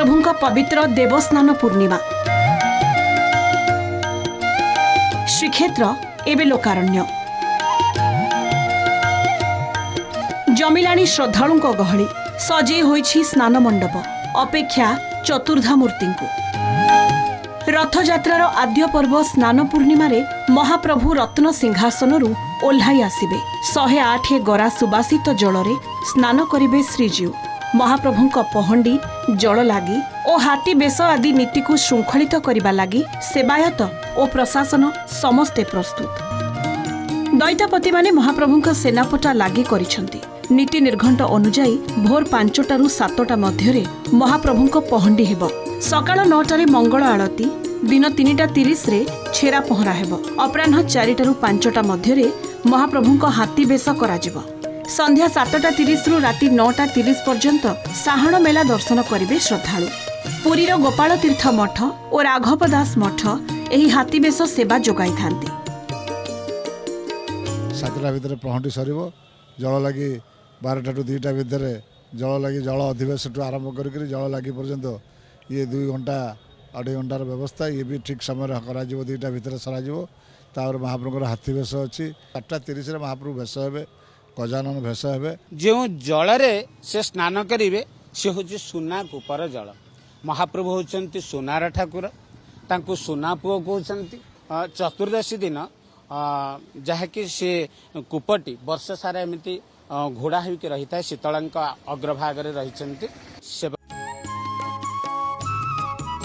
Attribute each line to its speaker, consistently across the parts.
Speaker 1: महाप्रभुଙ୍କ पवित्र देवस्नान पूर्णिमा श्रीक्षेत्र एवं लोकारण्य जमिलानी श्रद्धालुं गहली सजे होइछि स्नान मंडप अपेक्षा चतुर्धा मूर्ति को रथयात्रार आद्य पर्व स्नान पूर्णिमा रे महाप्रभु रत्न सिंहासन ओह्लाई आसिबे 108 गरा सुबासित जलरे स्नान करिबे श्रीजीउ महाप्रभुଙ୍କ पहंडी जल लागी और हाथी बेश आदि नीति को श्रृंखलित करने लगी सेवायत और प्रशासन समस्ते प्रस्तुत दैत्यपति माने महाप्रभुଙ୍କ सेनापटा लागी करिसंती नीति निर्घंट अनुजाई भोर 5टारू 7टा मध्य महाप्रभुଙ୍କ पहंडी हेब सकाळ 9टारे मंगल आळती दिन 3:30 रे छेरा पहरा हेब अपराह्न 4टारू 5टा मध्य महाप्रभुଙ୍କ हाथी बेश कराजिब संध्या 7:30 रु राति 9:30 पर्यंत साहण मेला दर्शन करिवे श्रद्धालु पुरीर गोपाल तीर्थ मठ और राघव दास मठ एही हाथी बेश सेवा जोगाई थांती
Speaker 2: 7टा भितर पहंडी सरिबो जल लागि 12टा टू 2टा भितर जल लागि जल अधिवेशन आरंभ करिक जल लागि पर्यंत ये 2 घंटा 2.5 घंटार व्यवस्था ये भी ठीक समय करा 2टा भितर सराजिबो तापर महाप्रभुर हाथी बेश अछि 8:30 रे महाप्रभु बेश हेबे गजानन भेष हे
Speaker 3: जो जल से स्नान करेंगे सी हूँ सुना कूपर जल महाप्रभु होती सुनार ठाकुर तांको सुना पुओ कहते चतुर्दशी दिन जहाँकि सी कूपटी वर्ष सारा एमती घोड़ा होकर रही है शीतला अग्रभाग रही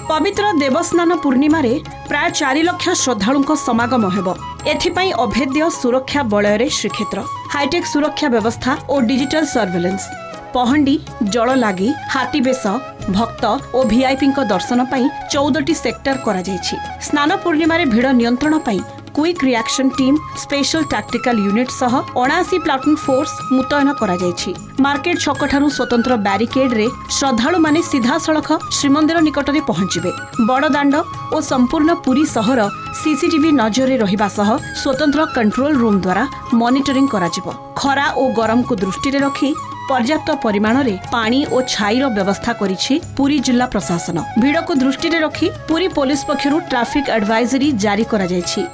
Speaker 1: पवित्र देवस्नान पूर्णिमा रे प्राय 4 लाख श्रद्धालुंक समागम हेबो एथिपाई अभेद्य सुरक्षा बलय श्रीक्षेत्र हाईटेक सुरक्षा व्यवस्था और डिजिटल सर्वेलेंस पहंडी जल लागी हाथी बेश भक्त और वीआईपी दर्शन पाई 14टी सेक्टर करा जायछि स्नान पूर्णिमा रे भीड़ नियंत्रण पाई quick reaction team special tactical unit सह 79 प्लाटून फोर्स मुतयन करा जायछि मार्केट छक ठारू स्वतंत्र बैरिकेड रे श्रद्धालु माने सीधा सड़क श्रीमंदिर निकट रे पहुंचिबे बड़ दांड और संपूर्ण पुरी सहर सीसीटीवी नजर रहिबा सह स्वतंत्र कंट्रोल रूम द्वारा मॉनिटरिंग कराजिबो खरा और गरम को दृष्टि रे रखी पर्याप्त परिमाण रे पानी और छाईर व्यवस्था करिछि पुरी जिला प्रशासन भीड़ को दृष्टि रे रखी पुरी पुलिस पक्षरु ट्रैफिक एडवाइजरी जारी करा जायछि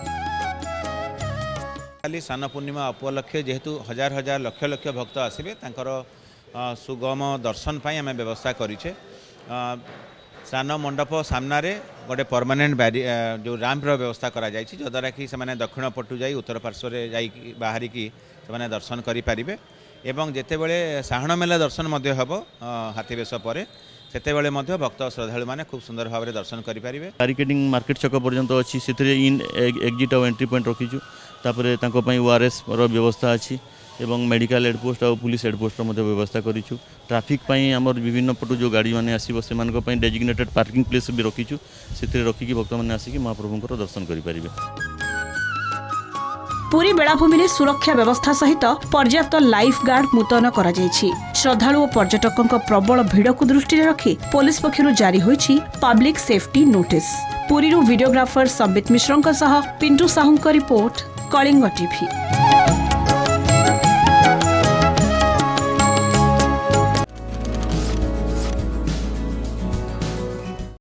Speaker 4: खाली स्नान पूर्णिमा उपलक्षे जेहेतु हजार हजार लक्ष लक्ष भक्त आसबे तांकर सुगम दर्शन पाई आम व्यवस्था करिछे स्नान मंडप सामने गोटे परमानेंट जो रैंपर व्यवस्था करा जायछि जद्वारा कि से दक्षिण पटु जाई उत्तर पार्श्व जाई बाहरी की से दर्शन करि परिबे एवं जेतेबेले साहण मेला दर्शन मध्य हबो हाथी बेश पर सेतेबेले मध्य भक्त श्रद्धालु माने खूब सुंदर भाव दर्शन करि परिबे
Speaker 5: बैरिकेडिंग मार्केट छक पर्यंत अच्छी से इन एग्जिट और एंट्री पॉइंट रखीचु तापर तांको पई ओआरएस रो व्यवस्था अच्छी एवं मेडिकल हेडपोस्ट और पुलिस हेडपोस्ट मध्य व्यवस्था करिचु ट्रैफिक पई हमर विभिन्न पटु जो गाड़ी माने आसीबो से मानको पई डेजिग्नेटेड पार्किंग प्लेस भी रखीचु सेते रखी भक्त माने आसी महाप्रभुंकर दर्शन करि परिबे
Speaker 1: पुरी बेलाभूमि रे सुरक्षा व्यवस्था सहित पर्याप्त लाइफ गार्ड मुतयन करा जायछि श्रद्धालु और पर्यटकों प्रबल भीड़ को दृष्टि रखी पुलिस पक्षरु जारी होइछि पब्लिक सेफ्टी नोटिस पुरीरु वीडियोग्राफर संबित मिश्रଙ୍କ सह पिंटू साहुଙ୍କ रिपोर्ट कलिंग टीवी।